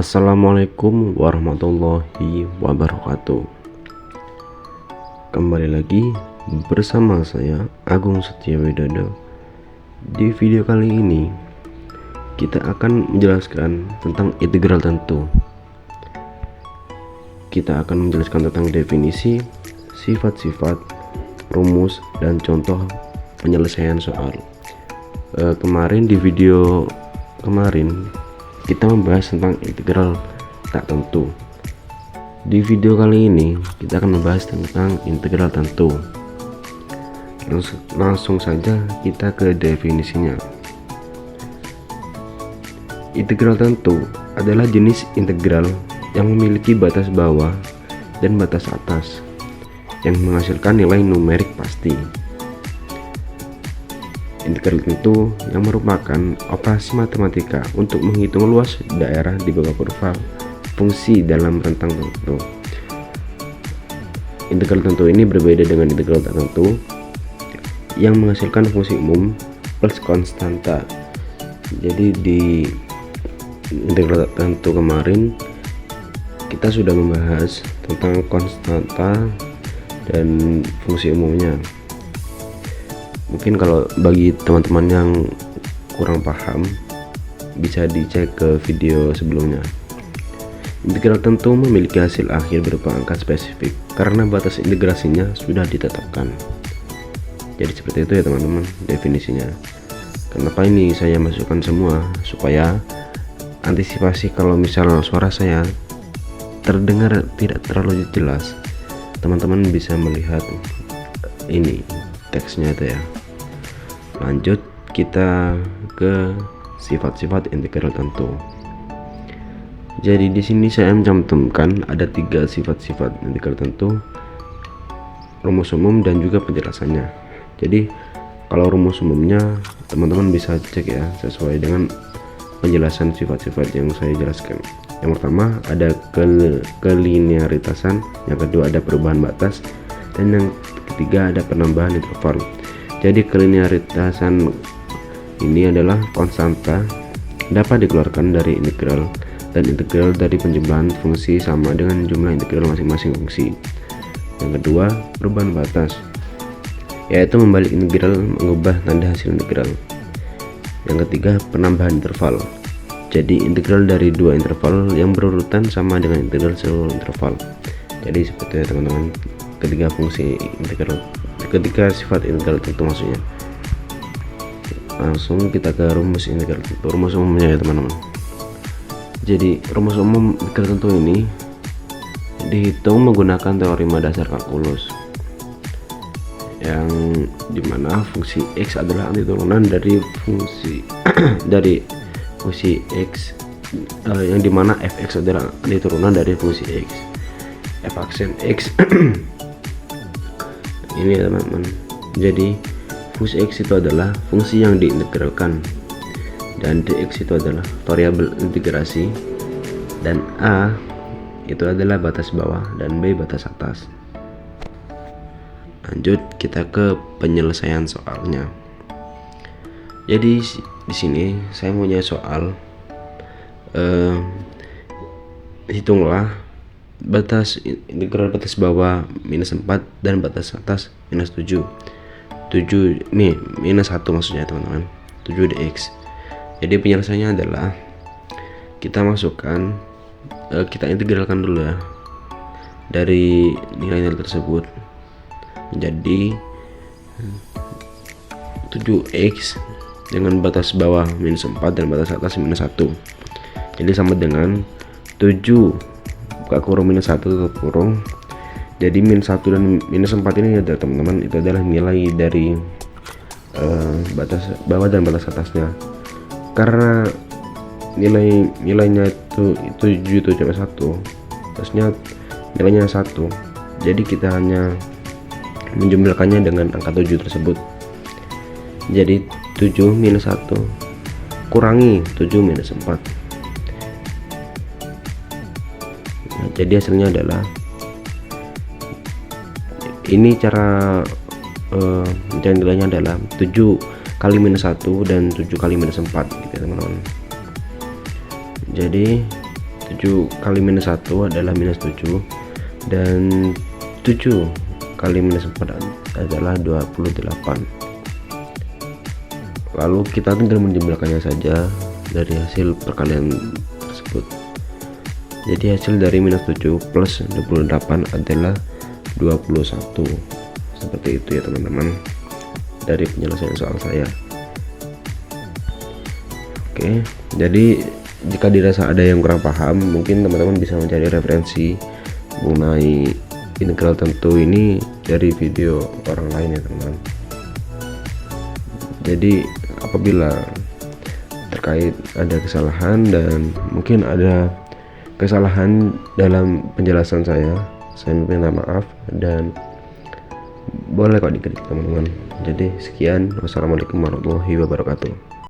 Assalamualaikum warahmatullahi wabarakatuh. Kembali lagi bersama saya Agung Setiawidodo. Di video kali ini kita akan menjelaskan tentang integral tentu. Kita akan menjelaskan tentang definisi, sifat-sifat, rumus, dan contoh penyelesaian soal. Kemarin di video kemarin kita membahas tentang integral tak tentu. Di video kali ini kita akan membahas tentang integral tentu. Langsung saja kita ke definisinya. Integral tentu adalah jenis integral yang memiliki batas bawah dan batas atas yang menghasilkan nilai numerik pasti. Integral tentu yang merupakan operasi matematika untuk menghitung luas daerah di bawah kurva fungsi dalam rentang tertentu. Integral tentu ini berbeda dengan integral tak tentu yang menghasilkan fungsi umum plus konstanta. Jadi di integral tak tentu kemarin kita sudah membahas tentang konstanta dan fungsi umumnya. Mungkin kalau bagi teman-teman yang kurang paham bisa dicek ke video sebelumnya. Integral tentu memiliki hasil akhir berupa angka spesifik karena batas integrasinya sudah ditetapkan. Jadi seperti itu ya teman-teman definisinya. Kenapa ini saya masukkan semua supaya antisipasi kalau misalnya suara saya terdengar tidak terlalu jelas, teman-teman bisa melihat ini teksnya itu ya. Lanjut kita ke sifat-sifat integral tentu. Jadi di sini saya mencantumkan ada 3 sifat-sifat integral tentu, rumus umum dan juga penjelasannya. Jadi kalau rumus umumnya teman-teman bisa cek ya sesuai dengan penjelasan sifat-sifat yang saya jelaskan. Yang pertama ada kelinearitasan, yang kedua ada perubahan batas, dan yang ketiga ada penambahan interval. Jadi kelinearitasan ini adalah konstanta dapat dikeluarkan dari integral, dan integral dari penjumlahan fungsi sama dengan jumlah integral masing-masing fungsi. Yang kedua perubahan batas, yaitu membalik integral mengubah tanda hasil integral. Yang ketiga penambahan interval, jadi integral dari 2 interval yang berurutan sama dengan integral seluruh interval. Jadi seperti itu teman-teman ketiga fungsi integral, ketika sifat integral tentu maksudnya. Langsung kita ke rumus integral tentu, rumus umumnya ya teman-teman. Jadi rumus umum integral tentu ini dihitung menggunakan teorema dasar kalkulus, yang dimana fungsi x adalah antiturunan dari fungsi dari fungsi x, yang dimana fx adalah antiturunan dari fungsi x, f aksen x ini ya teman-teman. Jadi fungsi x itu adalah fungsi yang diintegralkan, dan dx itu adalah variabel integrasi, dan a itu adalah batas bawah dan b batas atas. Lanjut kita ke penyelesaian soalnya. Jadi di sini saya punya soal, hitunglah batas integral batas bawah minus 4 dan batas atas minus 7 nih minus 1 maksudnya teman-teman, 7 dx. Jadi penyelesaiannya adalah kita masukkan, kita integralkan dulu ya dari nilai-nilai tersebut menjadi 7x dengan batas bawah minus 4 dan batas atas minus 1. Jadi sama dengan 7 buka kurung minus 1 tutup kurung. Jadi minus 1 dan minus 4 ini adalah teman-teman, itu adalah nilai dari batas bawah dan batas atasnya. Karena nilainya itu 7 itu cuma 1, terusnya nilainya 1, jadi kita hanya menjumlahkannya dengan angka 7 tersebut. Jadi 7 minus 1 kurangi 7 minus 4. Nah, jadi hasilnya adalah ini cara mencari nilainya adalah 7 kali minus 1 dan 7 kali minus 4 gitu ya teman-teman. Jadi 7 kali minus 1 adalah minus 7, dan 7 kali minus 4 adalah 28. Lalu kita tinggal menjumlahkannya saja dari hasil perkalian tersebut. Jadi hasil dari minus 7 plus 28 adalah 21. Seperti itu ya teman-teman, dari penyelesaian soal saya. Oke, jadi jika dirasa ada yang kurang paham, mungkin teman-teman bisa mencari referensi mengenai integral tentu ini dari video orang lain ya teman-teman. Jadi apabila terkait ada kesalahan dan mungkin ada kesalahan dalam penjelasan saya minta maaf, dan boleh kok dikritik teman-teman. Jadi sekian, wassalamualaikum warahmatullahi wabarakatuh.